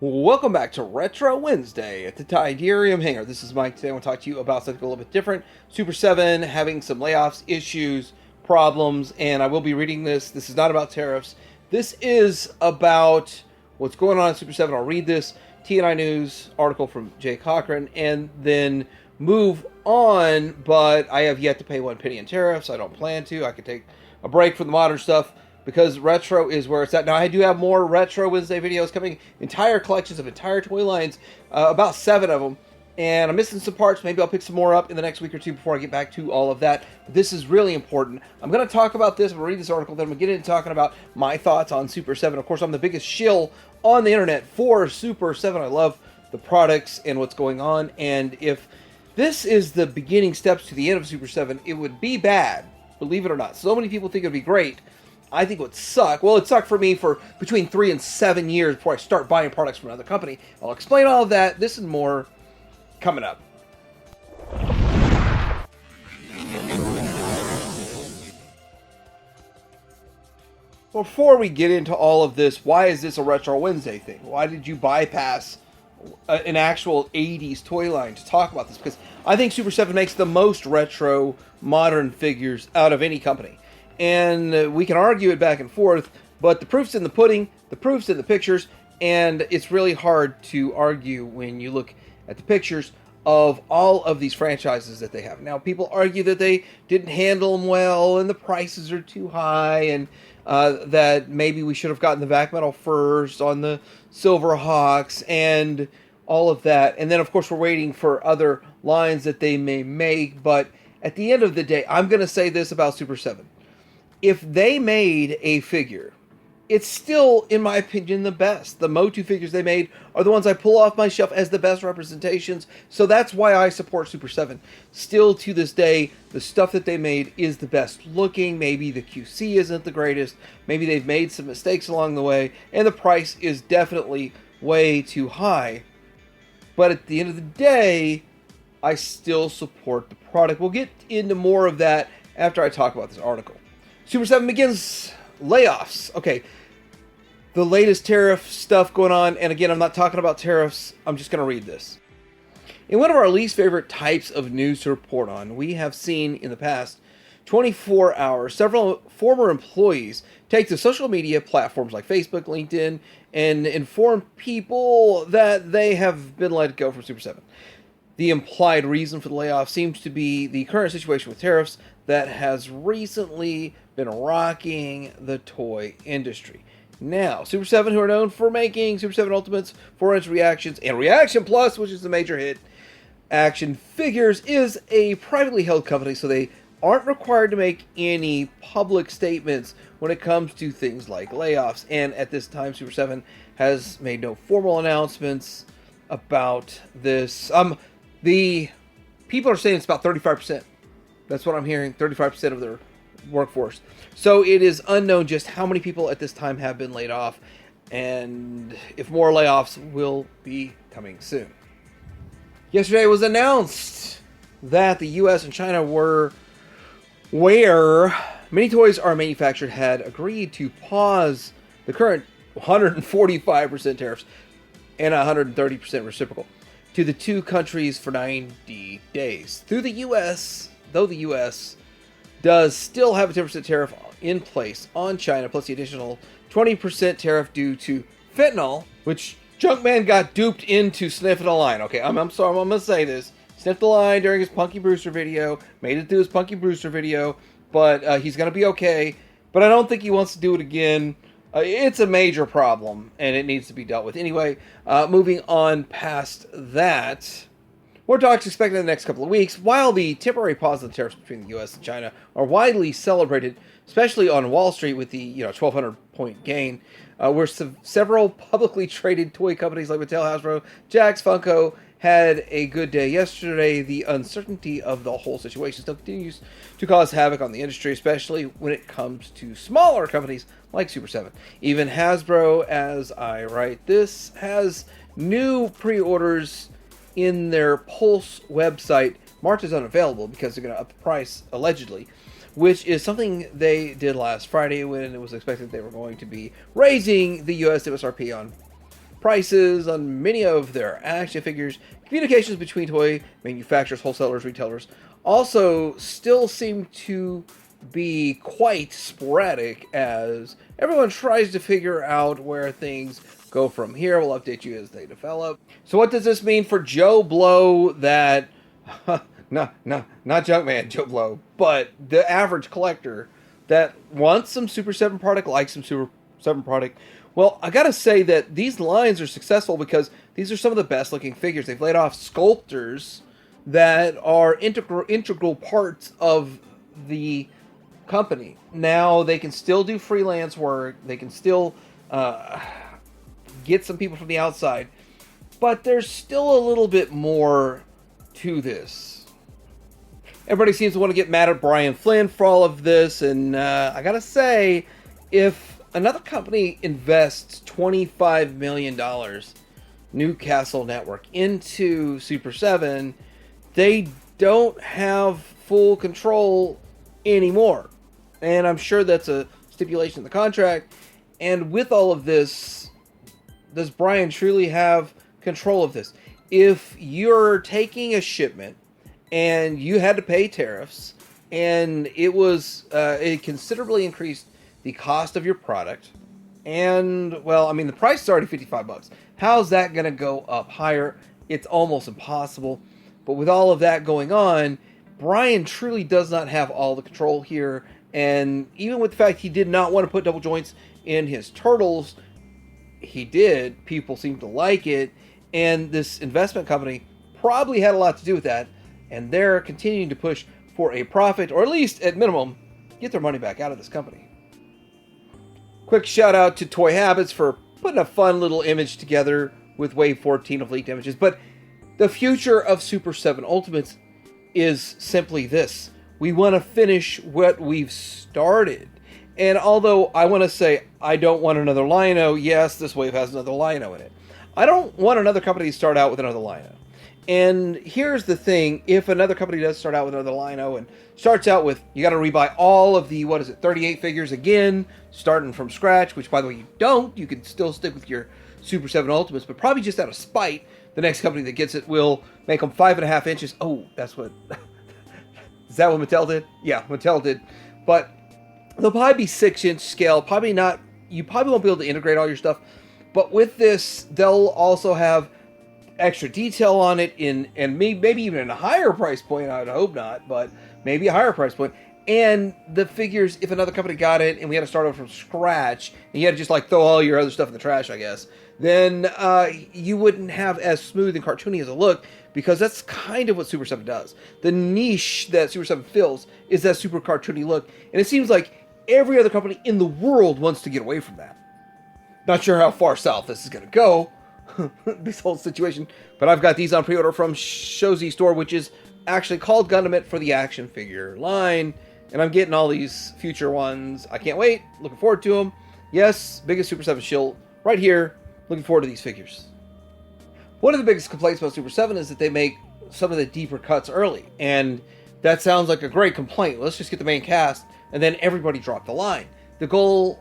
Welcome back to Retro Wednesday at the Tidarium Hangar. This is Mike. Today I want to talk to you about something a little bit different. Super 7 having some layoffs, issues, problems, and I will be reading this. This is not about tariffs. This is about what's going on in Super 7. I'll read this TNI News article from Jay Cochran and then move on, but I have yet to pay 1 penny in tariffs. I don't plan to. I could take a break from the modern stuff, because retro is where it's at. Now, I do have more Retro Wednesday videos coming, entire collections of entire toy lines, about 7 of them, and I'm missing some parts. Maybe I'll pick some more up in the next week or two before I get back to all of that. This is really important. I'm going to talk about this. I'm going to read this article, then I'm going to get into talking about my thoughts on Super 7. Of course, I'm the biggest shill on the internet for Super 7. I love the products and what's going on, and if this is the beginning steps to the end of Super 7, it would be bad, believe it or not. So many people think it would be great. I think it would suck. Well, it sucked for me for between 3 and 7 years before I start buying products from another company. I'll explain all of that. This and more coming up. Before we get into all of this, why is this a Retro Wednesday thing? Why did you bypass an actual 80s toy line to talk about this? Because I think Super 7 makes the most retro modern figures out of any company. And we can argue it back and forth, but the proof's in the pudding, the proof's in the pictures, and it's really hard to argue when you look at the pictures of all of these franchises that they have. Now, people argue that they didn't handle them well, and the prices are too high, and that maybe we should have gotten the back metal first on the Silverhawks, and all of that. And then, of course, we're waiting for other lines that they may make, but at the end of the day, I'm going to say this about Super 7. If they made a figure, it's still, in my opinion, the best. The Motu figures they made are the ones I pull off my shelf as the best representations. So that's why I support Super 7. Still, to this day, the stuff that they made is the best looking. Maybe the QC isn't the greatest. Maybe they've made some mistakes along the way. And the price is definitely way too high. But at the end of the day, I still support the product. We'll get into more of that after I talk about this article. Super 7 begins layoffs. Okay, the latest tariff stuff going on, and again, I'm not talking about tariffs, I'm just going to read this. In one of our least favorite types of news to report on, we have seen in the past 24 hours several former employees take to social media platforms like Facebook, LinkedIn, and inform people that they have been let go from Super 7. The implied reason for the layoff seems to be the current situation with tariffs that has recently been rocking the toy industry. Now, Super 7, who are known for making Super 7 Ultimates, 4-inch reactions, and Reaction Plus, which is the major hit, action figures, is a privately held company, so they aren't required to make any public statements when it comes to things like layoffs. And at this time, Super 7 has made no formal announcements about this. The people are saying it's about 35%. That's what I'm hearing, 35% of their workforce. So it is unknown just how many people at this time have been laid off, and if more layoffs will be coming soon. Yesterday it was announced that the US and China were, where many toys are manufactured, had agreed to pause the current 145% tariffs and 130% reciprocal to the two countries for 90 days. Though the US does still have a 10% tariff in place on China, plus the additional 20% tariff due to fentanyl, which Junkman got duped into sniffing a line. Okay, I'm sorry, I'm going to say this. Sniffed the line during his Punky Brewster video, made it through his Punky Brewster video, but he's going to be okay. But I don't think he wants to do it again. It's a major problem, and it needs to be dealt with. Anyway, moving on past that, more talks expected in the next couple of weeks. While the temporary pause of the tariffs between the U.S. and China are widely celebrated, especially on Wall Street with the 1,200-point gain, where several publicly traded toy companies like Mattel, Hasbro, Jakks, Funko had a good day yesterday, the uncertainty of the whole situation still continues to cause havoc on the industry, especially when it comes to smaller companies like Super 7. Even Hasbro, as I write this, has new pre-orders in their Pulse website marked as unavailable because they're going to up the price, allegedly, which is something they did last Friday when it was expected they were going to be raising the U.S. MSRP on prices on many of their action figures. Communications between toy manufacturers, wholesalers, retailers also still seem to be quite sporadic as everyone tries to figure out where things go from here. We'll update you as they develop. So what does this mean for Joe Blow that... not Junkman, Joe Blow, but the average collector that wants some Super 7 product, likes some Super 7 product? Well, I gotta say that these lines are successful because these are some of the best looking figures. They've laid off sculptors that are integral parts of the company. Now they can still do freelance work. They can still get some people from the outside. But there's still a little bit more to this. Everybody seems to want to get mad at Brian Flynn for all of this. And I gotta say, if another company invests $25 million, Newcastle Network, into Super 7, they don't have full control anymore. And I'm sure that's a stipulation in the contract. And with all of this, does Brian truly have control of this? If you're taking a shipment and you had to pay tariffs and it considerably increased the cost of your product, and, well, I mean, the price is already $55. How's that going to go up higher? It's almost impossible. But with all of that going on, Brian truly does not have all the control here. And even with the fact he did not want to put double joints in his turtles, he did. People seem to like it. And this investment company probably had a lot to do with that. And they're continuing to push for a profit, or at least, at minimum, get their money back out of this company. Quick shout out to Toy Habits for putting a fun little image together with Wave 14 of leaked images. But the future of Super 7 Ultimates is simply this. We want to finish what we've started. And although I want to say I don't want another Lion-O, yes, this wave has another Lion-O in it. I don't want another company to start out with another Lion-O. And here's the thing, if another company does start out with another Lion-O and starts out with, you got to rebuy all of the, 38 figures again, starting from scratch, which by the way you don't, you can still stick with your Super 7 Ultimates, but probably just out of spite, the next company that gets it will make them 5.5 inches. Oh, that's what, is that what Mattel did? Yeah, Mattel did. But they'll probably be 6-inch scale, probably not, you probably won't be able to integrate all your stuff, but with this, they'll also have extra detail on it and maybe even in a higher price point. I would hope not, but maybe a higher price point. And the figures, if another company got it and we had to start over from scratch and you had to just like throw all your other stuff in the trash, I guess, then you wouldn't have as smooth and cartoony as a look, because that's kind of what Super 7 does. The niche that Super 7 fills is that super cartoony look, and it seems like every other company in the world wants to get away from that. Not sure how far south this is going to go, this whole situation, but I've got these on pre-order from Shozy Store, which is actually called Gundam for the action figure line, and I'm getting all these future ones. I can't wait, looking forward to them. Yes, biggest Super 7 shield right here, looking forward to these figures. One of the biggest complaints about Super 7 is that they make some of the deeper cuts early, and that sounds like a great complaint. Let's just get the main cast, and then everybody drop the line. The goal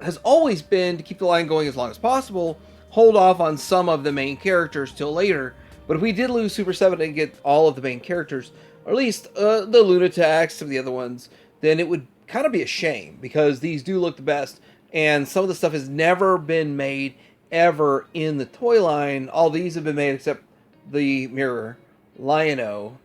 has always been to keep the line going as long as possible, hold off on some of the main characters till later. But if we did lose Super 7 and get all of the main characters, or at least the Lunatics, some of the other ones, then it would kind of be a shame, because these do look the best, and some of the stuff has never been made ever in the toy line. All these have been made except the Mirror Lion-O.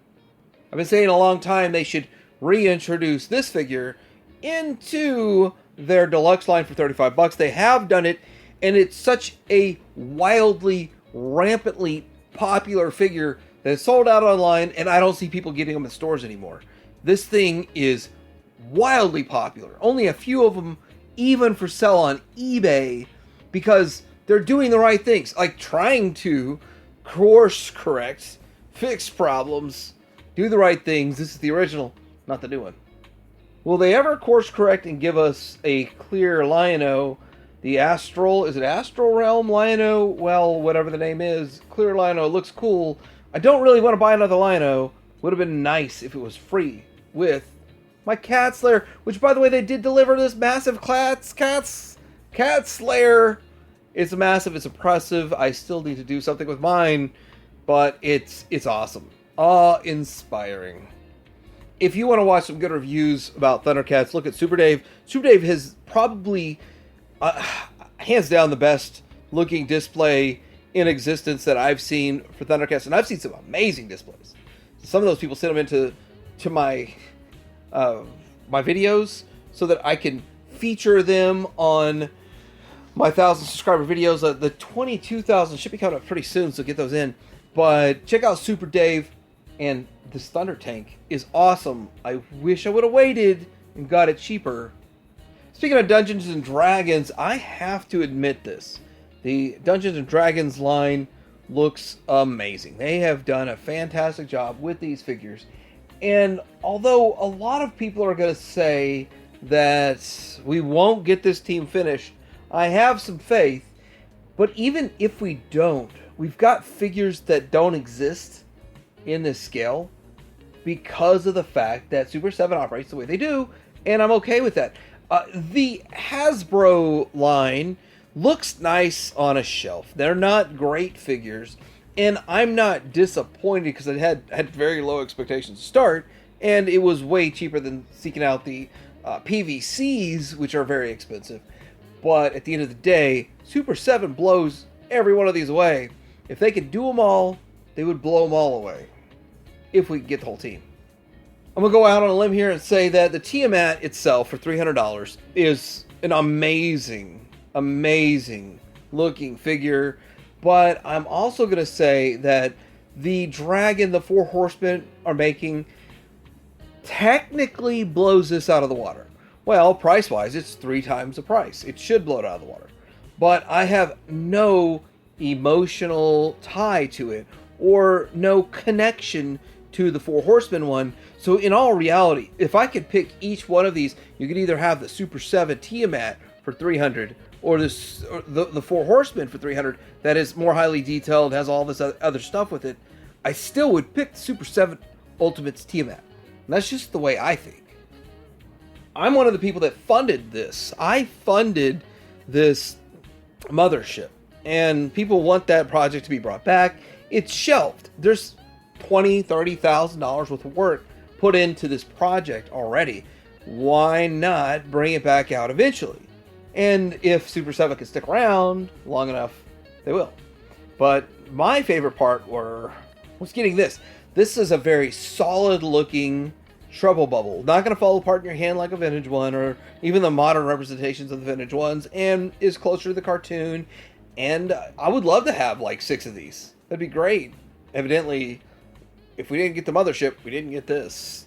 I've been saying a long time they should reintroduce this figure into their deluxe line for $35. They have done it, and it's such a wildly, rampantly popular figure that it's sold out online, and I don't see people getting them in stores anymore. This thing is wildly popular. Only a few of them even for sale on eBay, because they're doing the right things, like trying to course correct, fix problems, do the right things. This is the original, not the new one. Will they ever course correct and give us a clear Lion-O? The Astral, is it Astral Realm Lion-O? Well, whatever the name is, clear Lion-O looks cool. I don't really want to buy another Lion-O. Would have been nice if it was free with my Cat Slayer, which by the way, they did deliver this massive Cat Slayer It's massive, it's impressive. I still need to do something with mine, but it's awesome. Awe-inspiring. If you want to watch some good reviews about Thundercats, look at Super Dave. Super Dave has probably, hands down, the best looking display in existence that I've seen for Thundercats, and I've seen some amazing displays. Some of those people send them into my my videos so that I can feature them on my 1,000 subscriber videos. The 22,000 should be coming up pretty soon, so get those in. But check out Super Dave, and this Thunder Tank is awesome. I wish I would have waited and got it cheaper. Speaking of Dungeons and Dragons, I have to admit this. The Dungeons and Dragons line looks amazing. They have done a fantastic job with these figures. And although a lot of people are going to say that we won't get this team finished, I have some faith. But even if we don't, we've got figures that don't exist in this scale because of the fact that Super 7 operates the way they do, and I'm okay with that. The Hasbro line looks nice on a shelf. They're not great figures, and I'm not disappointed because I had very low expectations to start, and it was way cheaper than seeking out the PVCs, which are very expensive. But at the end of the day, Super 7 blows every one of these away. If they could do them all, they would blow them all away. If we could get the whole team. I'm going to go out on a limb here and say that the Tiamat itself for $300 is an amazing looking figure. But I'm also going to say that the dragon the Four Horsemen are making technically blows this out of the water. Well, price-wise, it's 3 times the price. It should blow it out of the water. But I have no emotional tie to it or no connection to the Four Horsemen one. So in all reality, if I could pick each one of these, you could either have the Super 7 Tiamat for $300 or the Four Horsemen for $300 that is more highly detailed, has all this other stuff with it. I still would pick the Super 7 Ultimates Tiamat. And that's just the way I think. I'm one of the people that funded this. I funded this mothership. And people want that project to be brought back. It's shelved. There's $20,000, $30,000 worth of work put into this project already. Why not bring it back out eventually? And if Super 7 can stick around long enough, they will. But my favorite part was getting this. This is a very solid looking Trouble Bubble. Not going to fall apart in your hand like a vintage one or even the modern representations of the vintage ones, and is closer to the cartoon. And I would love to have like 6 of these. That'd be great. Evidently, if we didn't get the mothership, we didn't get this.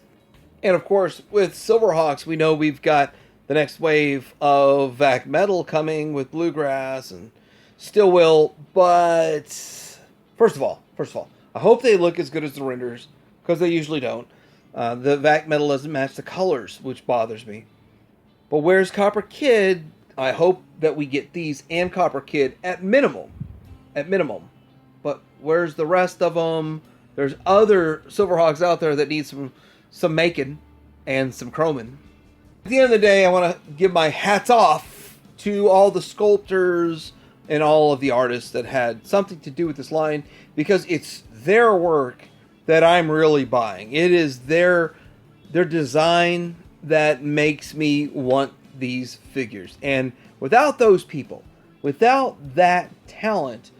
And of course, with Silverhawks, we know we've got the next wave of Vac Metal coming with Bluegrass and still will. But first of all, I hope they look as good as the renders, because they usually don't. The Vac Metal doesn't match the colors, which bothers me. But where's Copper Kid? I hope that we get these and Copper Kid at minimum. But where's the rest of them? There's other Silverhawks out there that need some making and some chroming. At the end of the day, I want to give my hats off to all the sculptors and all of the artists that had something to do with this line, because it's their work that I'm really buying. It is their design that makes me want these figures. And without those people, without that talent,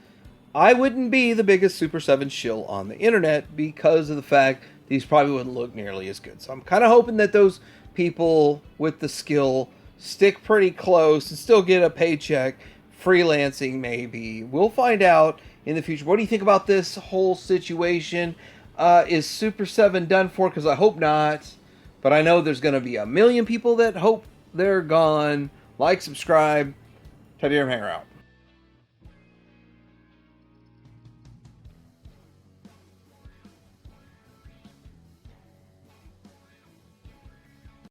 I wouldn't be the biggest Super 7 shill on the internet, because of the fact these probably wouldn't look nearly as good. So I'm kind of hoping that those people with the skill stick pretty close and still get a paycheck, freelancing maybe. We'll find out in the future. What do you think about this whole situation? Is Super 7 done for? Because I hope not. But I know there's going to be a million people that hope they're gone. Like, subscribe. Teddy Hanger out.